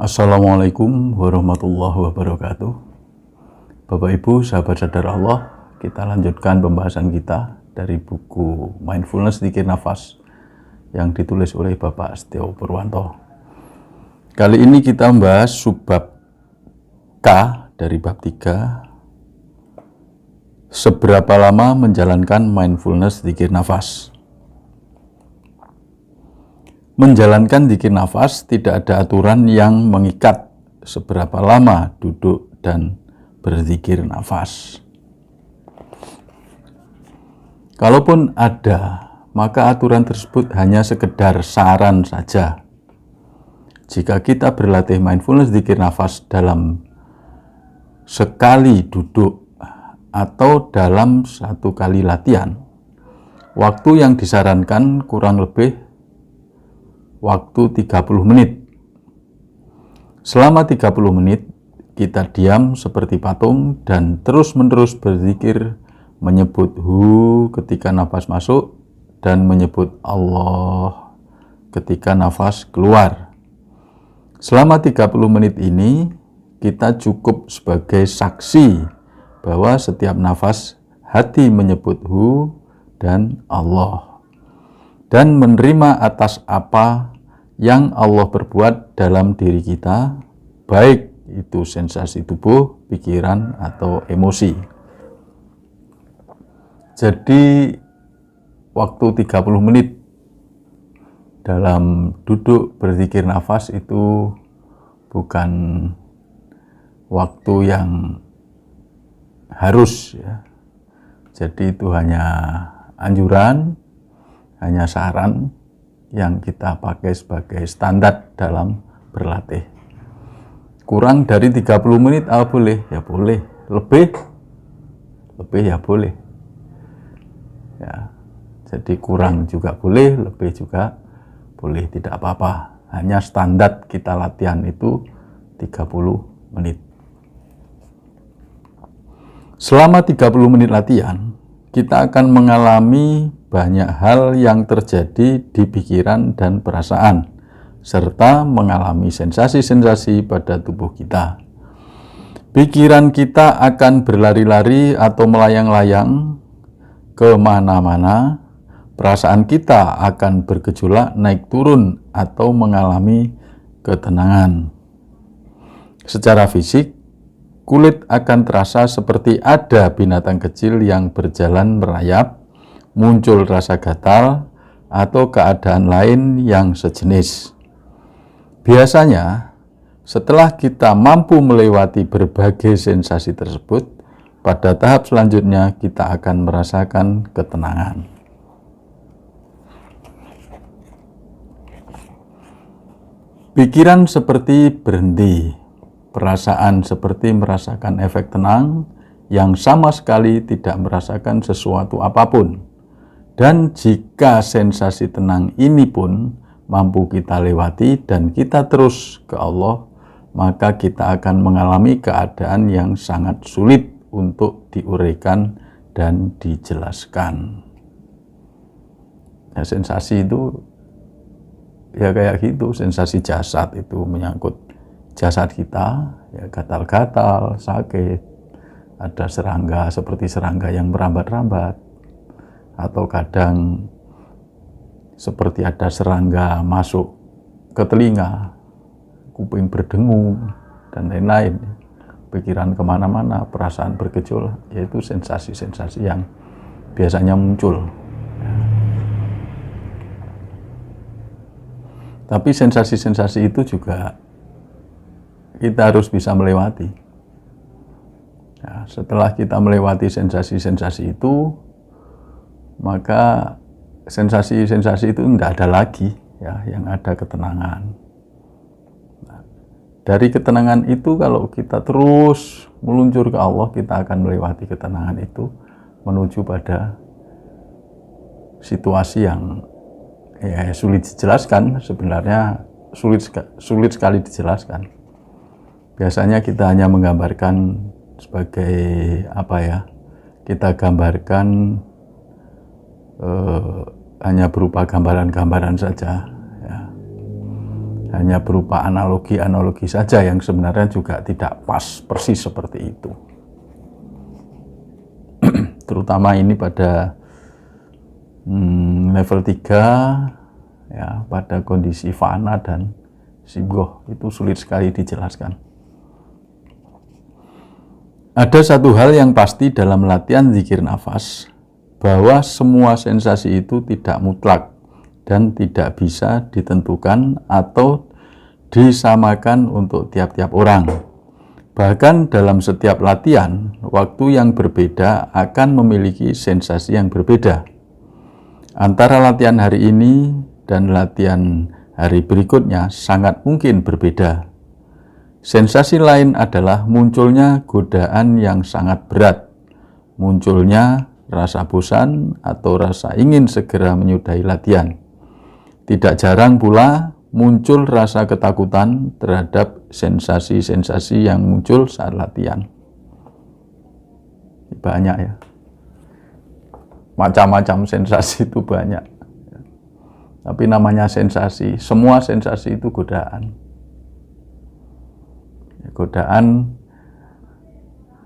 Assalamualaikum warahmatullahi wabarakatuh. Bapak Ibu, sahabat sadar Allah, kita lanjutkan pembahasan kita dari buku Mindfulness Zikir Nafas yang ditulis oleh Bapak Setio Purwanto. Kali ini kita membahas subbab K dari bab 3. Seberapa lama menjalankan mindfulness zikir nafas? Menjalankan zikir nafas tidak ada aturan yang mengikat seberapa lama duduk dan berzikir nafas. Kalaupun ada, maka aturan tersebut hanya sekedar saran saja. Jika kita berlatih mindfulness zikir nafas dalam sekali duduk atau dalam satu kali latihan, waktu yang disarankan kurang lebih waktu 30 menit. Selama 30 menit, kita diam seperti patung dan terus-menerus berzikir, menyebut hu ketika nafas masuk dan menyebut Allah ketika nafas keluar. Selama 30 menit ini, kita cukup sebagai saksi bahwa setiap nafas hati menyebut hu dan Allah, dan menerima atas apa yang Allah berbuat dalam diri kita, baik itu sensasi tubuh, pikiran, atau emosi. Jadi waktu 30 menit dalam duduk berzikir nafas itu bukan waktu yang harus, ya. Jadi itu hanya anjuran, hanya saran yang kita pakai sebagai standar dalam berlatih. Kurang dari 30 menit boleh? Ya boleh. Lebih ya boleh. Ya. Jadi kurang juga boleh, lebih juga boleh, tidak apa-apa. Hanya standar kita latihan itu 30 menit. Selama 30 menit latihan, kita akan mengalami banyak hal yang terjadi di pikiran dan perasaan, serta mengalami sensasi-sensasi pada tubuh kita. Pikiran kita akan berlari-lari atau melayang-layang kemana-mana. Perasaan kita akan bergejolak naik turun atau mengalami ketenangan. Secara fisik, kulit akan terasa seperti ada binatang kecil yang berjalan merayap, muncul rasa gatal, atau keadaan lain yang sejenis. Biasanya, setelah kita mampu melewati berbagai sensasi tersebut, pada tahap selanjutnya kita akan merasakan ketenangan. Pikiran seperti berhenti, perasaan seperti merasakan efek tenang yang sama sekali tidak merasakan sesuatu apapun. Dan jika sensasi tenang ini pun mampu kita lewati dan kita terus ke Allah, maka kita akan mengalami keadaan yang sangat sulit untuk diuraikan dan dijelaskan. Ya, sensasi itu ya kayak gitu, sensasi jasad itu menyangkut jasad kita, ya gatal-gatal, sakit, ada serangga seperti serangga yang merambat-rambat, atau kadang seperti ada serangga masuk ke telinga, kuping berdengung, dan lain-lain. Pikiran kemana-mana, perasaan bergejolak, yaitu sensasi-sensasi yang biasanya muncul. Tapi sensasi-sensasi itu juga kita harus bisa melewati. Nah, setelah kita melewati sensasi-sensasi itu, maka sensasi-sensasi itu tidak ada lagi, ya, yang ada ketenangan. Nah, dari ketenangan itu kalau kita terus meluncur ke Allah, kita akan melewati ketenangan itu menuju pada situasi yang ya sulit dijelaskan, sebenarnya sulit sekali dijelaskan. Biasanya kita hanya menggambarkan sebagai apa ya? Kita gambarkan hanya berupa gambaran-gambaran saja. Ya. hanya berupa analogi-analogi saja yang sebenarnya juga tidak pas persis seperti itu. Terutama ini pada level 3 ya, pada kondisi fana dan sibgoh itu sulit sekali dijelaskan. Ada satu hal yang pasti dalam latihan zikir nafas, bahwa semua sensasi itu tidak mutlak dan tidak bisa ditentukan atau disamakan untuk tiap-tiap orang. Bahkan dalam setiap latihan, waktu yang berbeda akan memiliki sensasi yang berbeda. Antara latihan hari ini dan latihan hari berikutnya sangat mungkin berbeda. Sensasi lain adalah munculnya godaan yang sangat berat, munculnya rasa bosan atau rasa ingin segera menyudahi latihan. Tidak jarang pula muncul rasa ketakutan terhadap sensasi-sensasi yang muncul saat latihan. Banyak ya. Macam-macam sensasi itu banyak. Tapi namanya sensasi, semua sensasi itu godaan. Godaan,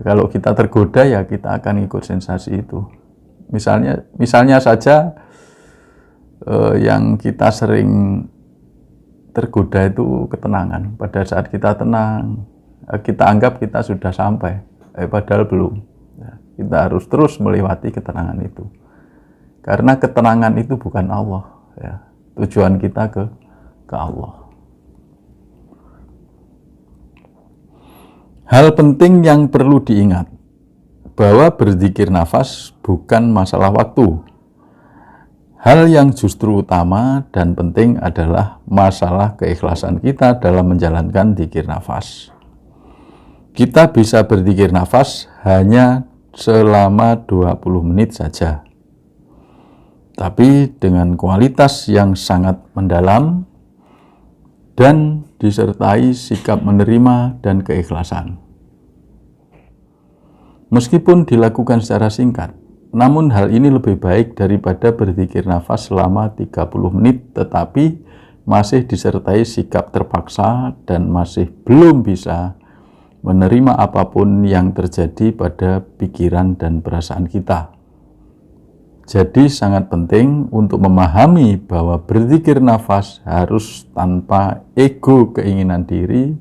kalau kita tergoda ya kita akan ikut sensasi itu. Misalnya saja yang kita sering tergoda itu ketenangan. Pada saat kita tenang, kita anggap kita sudah sampai, padahal belum. Kita harus terus melewati ketenangan itu. Karena ketenangan itu bukan Allah. Ya. Tujuan kita ke Allah. Hal penting yang perlu diingat, bahwa berzikir nafas bukan masalah waktu. Hal yang justru utama dan penting adalah masalah keikhlasan kita dalam menjalankan zikir nafas. Kita bisa berzikir nafas hanya selama 20 menit saja. Tapi dengan kualitas yang sangat mendalam dan disertai sikap menerima dan keikhlasan. Meskipun dilakukan secara singkat, namun hal ini lebih baik daripada berzikir nafas selama 30 menit tetapi masih disertai sikap terpaksa dan masih belum bisa menerima apapun yang terjadi pada pikiran dan perasaan kita. Jadi sangat penting untuk memahami bahwa berzikir nafas harus tanpa ego keinginan diri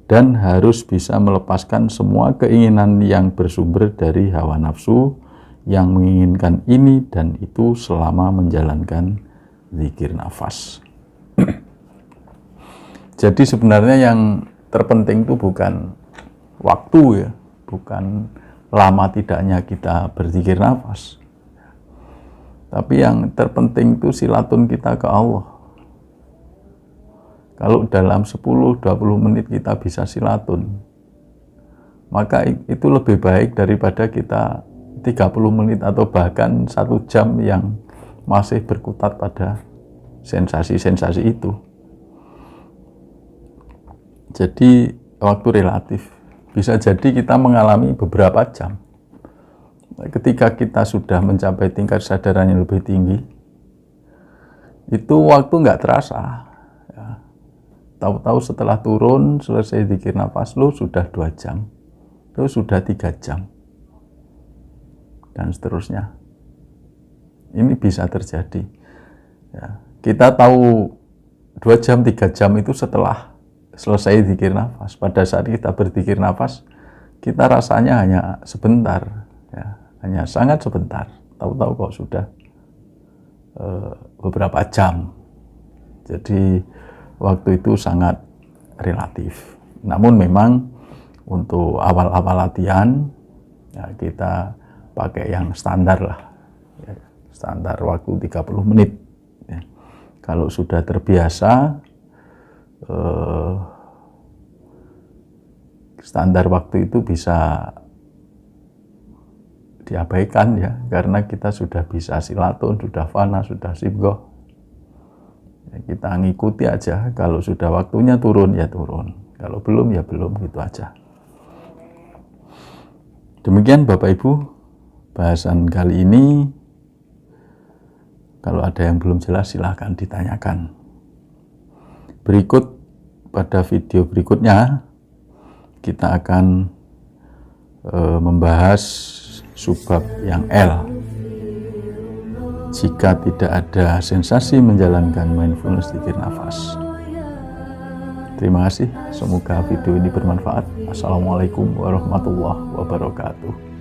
dan harus bisa melepaskan semua keinginan yang bersumber dari hawa nafsu yang menginginkan ini dan itu selama menjalankan zikir nafas. Jadi sebenarnya yang terpenting itu bukan waktu ya, bukan lama tidaknya kita berzikir nafas. Tapi yang terpenting itu silatun kita ke Allah. Kalau dalam 10-20 menit kita bisa silatun, maka itu lebih baik daripada kita 30 menit atau bahkan 1 jam yang masih berkutat pada sensasi-sensasi itu. Jadi waktu relatif. Bisa jadi kita mengalami beberapa jam. Ketika kita sudah mencapai tingkat kesadaran yang lebih tinggi, itu waktu nggak terasa. Ya. Tahu-tahu setelah turun, selesai zikir nafas, lu sudah 2 jam, lu sudah 3 jam, dan seterusnya. Ini bisa terjadi. Ya. Kita tahu 2 jam, 3 jam itu setelah selesai zikir nafas. Pada saat kita berzikir nafas, kita rasanya hanya sebentar, ya. Hanya sangat sebentar. Tahu-tahu kok sudah beberapa jam. Jadi waktu itu sangat relatif. Namun memang untuk awal-awal latihan ya kita pakai yang standar lah. Ya, standar waktu 30 menit. Ya. Kalau sudah terbiasa standar waktu itu bisa diabaikan ya, karena kita sudah bisa silatun, sudah fana, sudah sibgoh. Ya, kita ngikuti aja, kalau sudah waktunya turun ya turun, kalau belum ya belum, gitu aja. Demikian Bapak Ibu bahasan kali ini. Kalau ada yang belum jelas silahkan ditanyakan. Berikut pada video berikutnya kita akan membahas subbab yang L. Jika tidak ada sensasi menjalankan mindfulness zikir nafas. Terima kasih, semoga video ini bermanfaat. Assalamualaikum warahmatullahi wabarakatuh.